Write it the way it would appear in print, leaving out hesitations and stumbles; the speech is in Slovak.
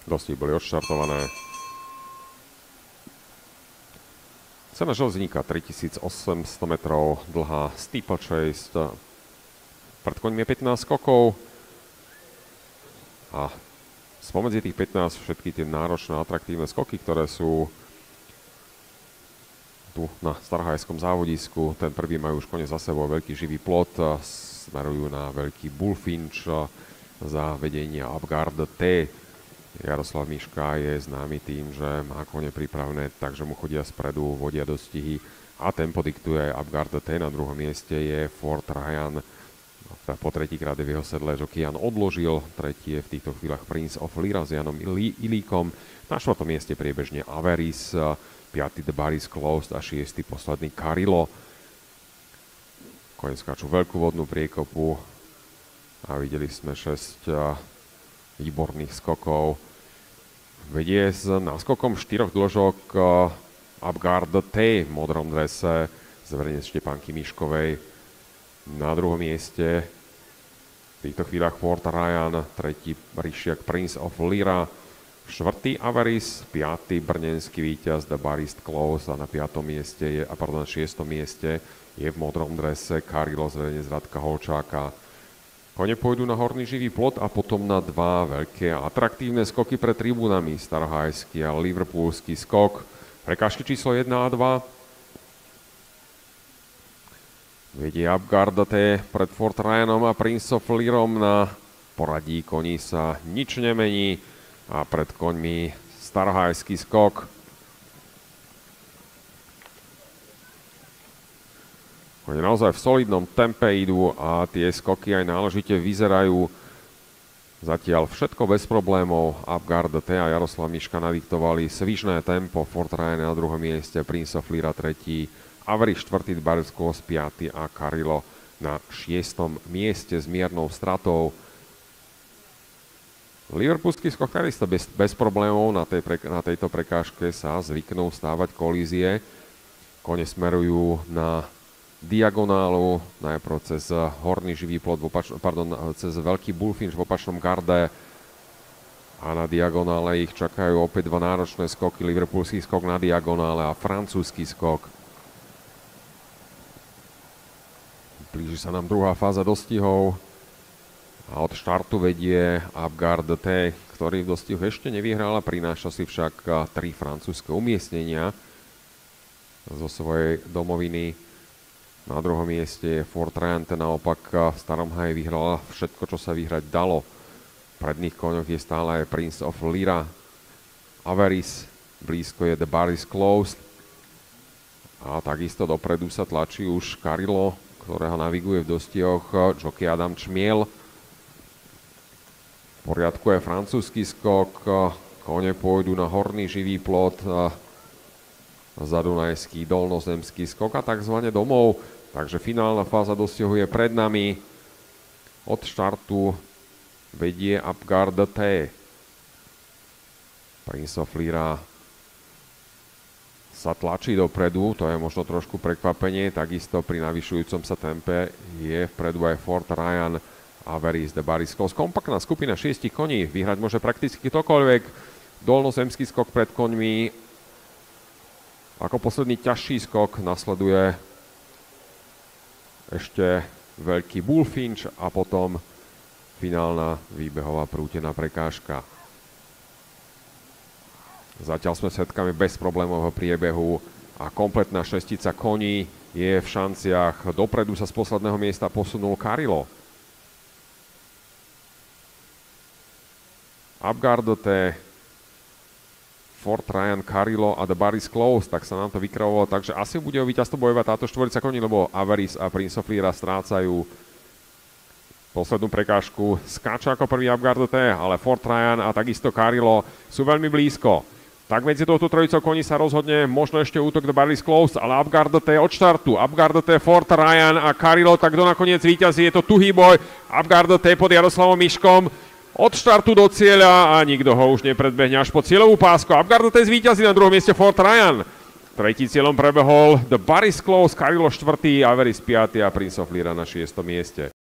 Dosti boli odštartované. Cena železníka 3800 metrov, dlhá steeplechase. Pred koňmi je 15 skokov. A spomedzi tých 15 všetky tie náročné, atraktívne skoky, ktoré sú tu na Starhajskom závodisku. Ten prvý majú už kone za sebou veľký živý plot. Smerujú na veľký Bullfinch za vedenia Upguard T. Jaroslav Miška je známy tým, že má kone pripravené, takže mu chodia spredu, vodia dostihy a tempo diktuje Upguard T. Na druhom mieste je Fort Ryan. Po tretíkrát je v jeho sedle Jokian odložil. Tretí je v týchto chvíľach Prince of Lira s Janom Ilíkom. Na štvrtom mieste priebežne Averis, piaty The Bar is Closed a šiestý posledný Carilo. Kone skáču veľkú vodnú priekopu a videli sme 6 výborných skokov. Vedie s náskokom 4 dĺžok Upguard T v modrom drese, zverejnec Štepánky Miškovej. Na druhom mieste v týchto chvíľach Fort Ryan, tretí Ryšiak Prince of Lira, štvrtý Averis, piatý brnenský víťaz The Bar is Closed a na šiestom mieste je v modrom drese Carilo, zverejnec Radka Holčáka. Kone pôjdu na horný živý plot a potom na dva veľké atraktívne skoky pred tribúnami. Starhajský a liverpoolský skok. Prekážky číslo 1 a 2. Vedie Upguard T pred Fort Ryanom a Prince of Lirom. Na poradí koní sa nič nemení a pred koňmi Starhajský skok. Oni naozaj v solidnom tempe idú a tie skoky aj náležite vyzerajú. Zatiaľ všetko bez problémov. Upguard T a Jaroslav Miška nadiktovali svižné tempo. Fort Ryan na druhom mieste, Prince of Lira tretí, Avery štvrtý, Barskos piaty a Carilo na 6. mieste s miernou stratou. Liverpoolský skok takisto bez problémov. Na tejto prekážke sa zvyknú stávať kolízie. Kone smerujú na diagonálu, najprv cez horný živý plot, cez veľký Bullfinch v opačnom garde a na diagonále ich čakajú opäť dva náročné skoky, liverpoolský skok na diagonále a francúzsky skok. Blíži sa nám druhá fáza dostihov a od štartu vedie Upguard T, ktorý v dostihu ešte nevyhral a prináša si však 3 francúzske umiestnenia zo svojej domoviny. Na druhom mieste je Fort Ryan, ten naopak v Starom Haji vyhral všetko, čo sa vyhrať dalo. V predných koňoch je stále aj Prince of Lira. Averis, blízko je The Bar is Closed. A takisto dopredu sa tlačí už Carilo, ktorého naviguje v dostihoch jockey Adam Čmiel. V poriadku je francúzsky skok, kone pôjdu na horný živý plot, zadunajský dolnozemský skok a takzvané domov. Takže finálna fáza dostihu je pred nami. Od štartu vedie Upguard T. Prince of Lira sa tlačí dopredu, to je možno trošku prekvapenie. Takisto pri navyšujúcom sa tempe je vpredu aj Fort Ryan a Averis The Bar is Closed. Kompaktná skupina 6 koní, vyhrať môže prakticky ktokoľvek. Dolnozemský skok pred koňmi. Ako posledný ťažší skok nasleduje ešte veľký Bullfinch a potom finálna výbehová prútená prekážka. Zatiaľ sme svedkami bezproblémového priebehu a kompletná šestica koní je v šanciach. Dopredu sa z posledného miesta posunul Carilo. Upguard T, Fort Ryan, Carilo a The Bar is Closed, tak sa nám to vykravovalo, takže asi bude o víťazstvo bojovať táto štvorica koní, lebo Averis a Prince of Lira strácajú poslednú prekážku. Skáča ako prvý Upguard T, ale Fort Ryan a takisto Carilo sú veľmi blízko. Tak medzi touto trojicou koní sa rozhodne možno ešte útok The Bar is Closed, ale Upguard T od štartu. Upguard T, Fort Ryan a Carilo, tak kto nakoniec víťazí, je to tuhý boj. Upguard T pod Jaroslavom Miškom. Od štartu do cieľa a nikto ho už nepredbehne až po cieľovú pásku. Upguard T zvíťazí, na druhom mieste Fort Ryan. Tretí cieľom prebehol The Bar is Closed, Carilo štvrtý, Averis 5. a Prince of Lira na 6. mieste.